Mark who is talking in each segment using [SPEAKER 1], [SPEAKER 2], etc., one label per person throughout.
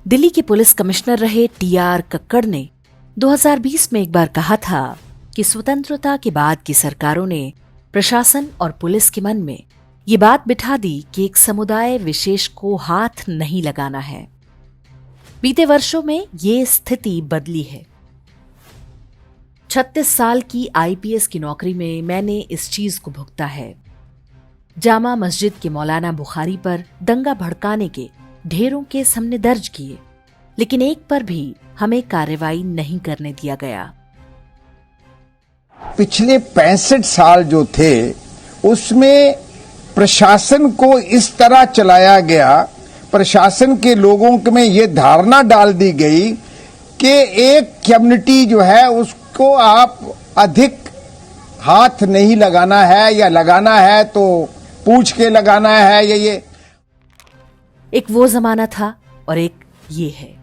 [SPEAKER 1] दिल्ली के police commissioner रहे TR Kakkar ने 2020 में एक बार कहा था कि स्वतंत्रता के बाद की सरकारों ने प्रशासन और पुलिस के मन में ये बात बिठा दी कि एक समुदाय विशेष को हाथ नहीं लगाना है। बीते वर्षों में ये स्थिति बदली है। 36 साल की आईपीएस की नौकरी में मैंने इस चीज को भुगता है। जामा मस्जिद के मौलाना बुखारी पर दंगा भड़काने के ढेरों केस हमने दर्ज किए, लेकिन एक पर भी हमें कार्रवाई नहीं करने दिया गया।
[SPEAKER 2] पिछले 65 साल जो थे उसमें प्रशासन को इस तरह चलाया गया, प्रशासन के लोगों में ये धारणा डाल दी गई कि एक कम्युनिटी जो है उसको आप अधिक हाथ नहीं लगाना है, या लगाना है तो पूछ के लगाना है। ये
[SPEAKER 1] एक वो जमाना था और एक ये है।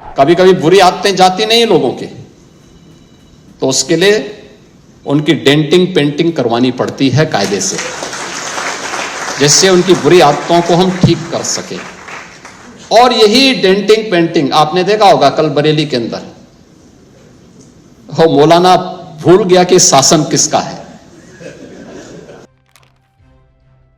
[SPEAKER 3] कभी कभी बुरी आदतें जाती नहीं लोगों के, तो उसके लिए उनकी डेंटिंग पेंटिंग करवानी पड़ती है कायदे से, जिससे उनकी बुरी आदतों को हम ठीक कर सके। और यही डेंटिंग पेंटिंग आपने देखा होगा कल बरेली के अंदर, हो मौलाना भूल गया कि शासन किसका है।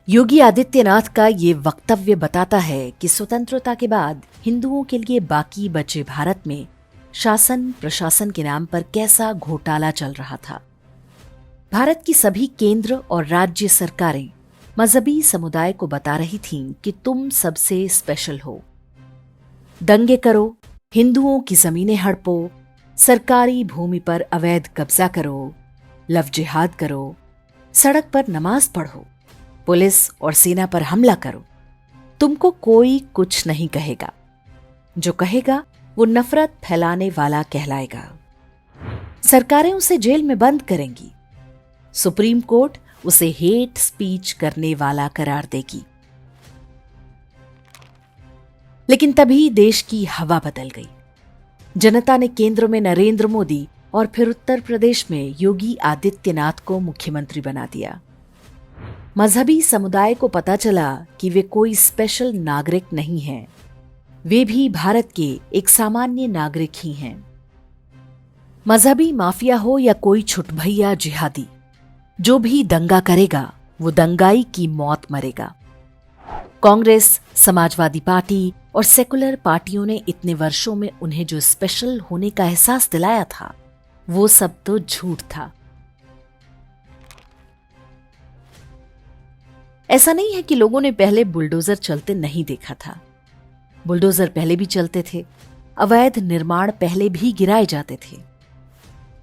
[SPEAKER 1] योगी आदित्यनाथ का ये वक्तव्य बताता है कि स्वतंत्रता के बाद हिंदुओं के लिए बाकी बचे भारत में शासन प्रशासन के नाम पर कैसा घोटाला चल रहा था। भारत की सभी केंद्र और राज्य सरकारें मजहबी समुदाय को बता रही थीं कि तुम सबसे स्पेशल हो। दंगे करो, हिंदुओं की जमीनें हड़पो, सरकारी भूमि पर अवैध कब्जा करो, लव जिहाद करो, सड़क पर नमाज पढ़ो, पुलिस और सेना पर हमला करो, तुमको कोई कुछ नहीं कहेगा। जो कहेगा वो नफरत फैलाने वाला कहलाएगा। सरकारें उसे जेल में बंद करेंगी, सुप्रीम कोर्ट उसे हेट स्पीच करने वाला करार देगी। लेकिन तभी देश की हवा बदल गई। जनता ने केंद्र में नरेंद्र मोदी और फिर उत्तर प्रदेश में योगी आदित्यनाथ को मुख्यमंत्री बना दिया। मजहबी समुदाय को पता चला कि वे कोई स्पेशल नागरिक नहीं हैं, वे भी भारत के एक सामान्य नागरिक ही हैं। मजहबी माफिया हो या कोई छुटभैया जिहादी, जो भी दंगा करेगा वो दंगाई की मौत मरेगा। कांग्रेस, समाजवादी पार्टी और सेकुलर पार्टियों ने इतने वर्षों में उन्हें जो स्पेशल होने का एहसास दिलाया था, वो सब तो झूठ था। ऐसा नहीं है कि लोगों ने पहले बुलडोजर चलते नहीं देखा था। बुलडोजर पहले भी चलते थे, अवैध निर्माण पहले भी गिराए जाते थे।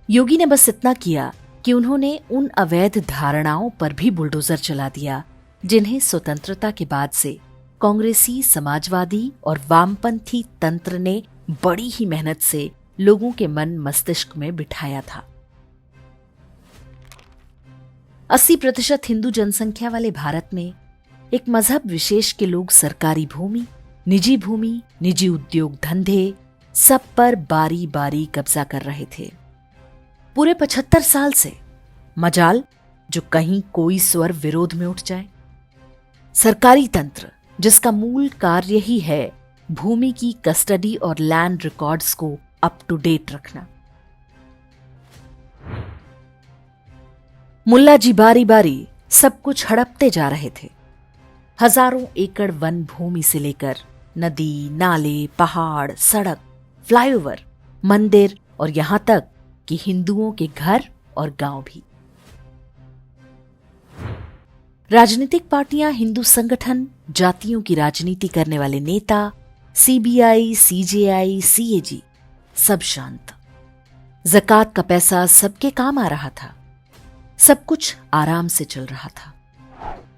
[SPEAKER 1] योगी ने बस इतना किया कि उन्होंने उन अवैध धारणाओं पर भी बुलडोजर चला दिया जिन्हें स्वतंत्रता के बाद से कांग्रेसी, समाजवादी और वामपंथी तंत्र ने बड़ी ही मेहनत से लोगों के मन मस्तिष्क में बिठाया था। 80% हिंदू जनसंख्या वाले भारत में एक मजहब विशेष के लोग सरकारी भूमि, निजी उद्योग धंधे सब पर बारी बारी कब्जा कर रहे थे। पूरे 75 साल से मजाल जो कहीं कोई स्वर विरोध में उठ जाए। सरकारी तंत्र जिसका मूल कार्य ही है भूमि की कस्टडी और लैंड रिकॉर्ड्स को अप टू डेट रखना। मुल्ला जी बारी बारी सब कुछ हड़पते जा रहे थे। हजारों एकड़ वन भूमि से लेकर नदी, नाले, पहाड़, सड़क, फ्लाईओवर, मंदिर और यहां तक कि हिंदुओं के घर और गांव भी। राजनीतिक पार्टियां, हिंदू संगठन, जातियों की राजनीति करने वाले नेता, सीबीआई, सीजेआई, सीएजी सब शांत। ज़कात का पैसा सबके काम आ रहा था। सब कुछ आराम से चल रहा था।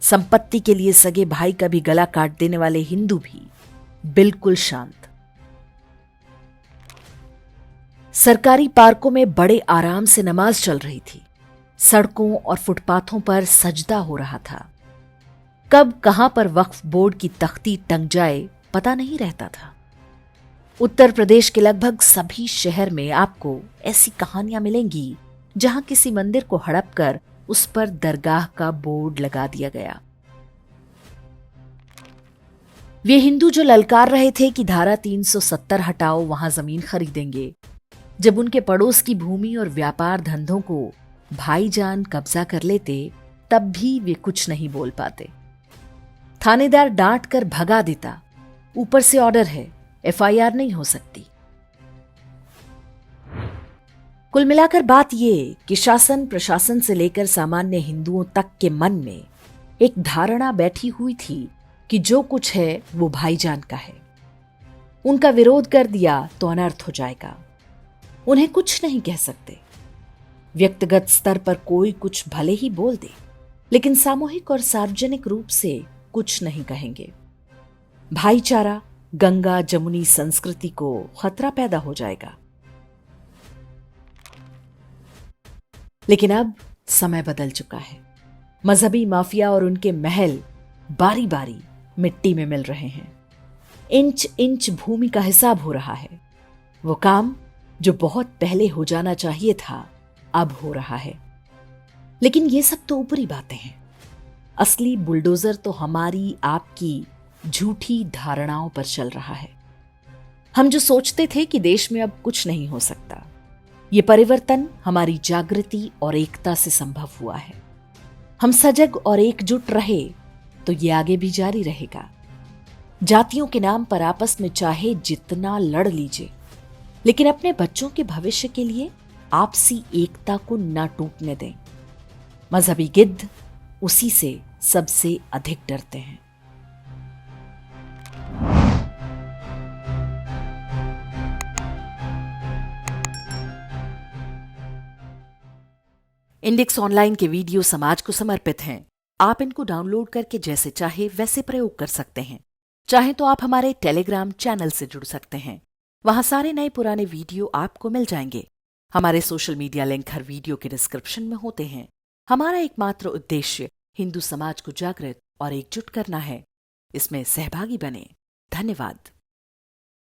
[SPEAKER 1] संपत्ति के लिए सगे भाई का भी गला काट देने वाले हिंदू भी बिल्कुल शांत। सरकारी पार्कों में बड़े आराम से नमाज चल रही थी। सड़कों और फुटपाथों पर सजदा हो रहा था। कब कहां पर वक्फ बोर्ड की तख्ती टंग जाए पता नहीं रहता था। उत्तर प्रदेश के लगभग सभी शहर में आपको ऐसी कहानियां मिलेंगी जहां किसी मंदिर को हड़प कर उस पर दरगाह का बोर्ड लगा दिया गया। वे हिंदू जो ललकार रहे थे कि धारा 370 हटाओ, वहां जमीन खरीदेंगे, जब उनके पड़ोस की भूमि और व्यापार धंधों को भाईजान कब्जा कर लेते, तब भी वे कुछ नहीं बोल पाते। थानेदार डांट कर भगा देता, ऊपर से ऑर्डर है, एफआईआर नहीं हो सकती। कुल मिलाकर बात यह कि शासन प्रशासन से लेकर सामान्य हिंदुओं तक के मन में एक धारणा बैठी हुई थी कि जो कुछ है वो भाईजान का है। उनका विरोध कर दिया तो अनर्थ हो जाएगा, उन्हें कुछ नहीं कह सकते। व्यक्तिगत स्तर पर कोई कुछ भले ही बोल दे, लेकिन सामूहिक और सार्वजनिक रूप से कुछ नहीं कहेंगे। भाईचारा, गंगा जमुनी संस्कृति को खतरा पैदा हो जाएगा। लेकिन अब समय बदल चुका है। मजहबी माफिया और उनके महल बारी बारी मिट्टी में मिल रहे हैं। इंच इंच भूमि का हिसाब हो रहा है। वो काम जो बहुत पहले हो जाना चाहिए था, अब हो रहा है। लेकिन ये सब तो ऊपरी बातें हैं। असली बुलडोजर तो हमारी आपकी झूठी धारणाओं पर चल रहा है। हम जो सोचते थे कि देश में अब कुछ नहीं हो सकता, ये परिवर्तन हमारी जागृति और एकता से संभव हुआ है। हम सजग और एकजुट रहे तो ये आगे भी जारी रहेगा। जातियों के नाम पर आपस में चाहे जितना लड़ लीजिए, लेकिन अपने बच्चों के भविष्य के लिए आपसी एकता को ना टूटने दें। मजहबी गिद्ध उसी से सबसे अधिक डरते हैं। इंडेक्स ऑनलाइन के वीडियो समाज को समर्पित हैं। आप इनको डाउनलोड करके जैसे चाहे वैसे प्रयोग कर सकते हैं। चाहे तो आप हमारे टेलीग्राम चैनल से जुड़ सकते हैं। वहां सारे नए पुराने वीडियो आपको मिल जाएंगे। हमारे सोशल मीडिया लिंक हर वीडियो के डिस्क्रिप्शन में होते हैं। हमारा एकमात्र उद्देश्य हिंदू समाज को जागृत और एकजुट करना है। इसमें सहभागी बने। धन्यवाद।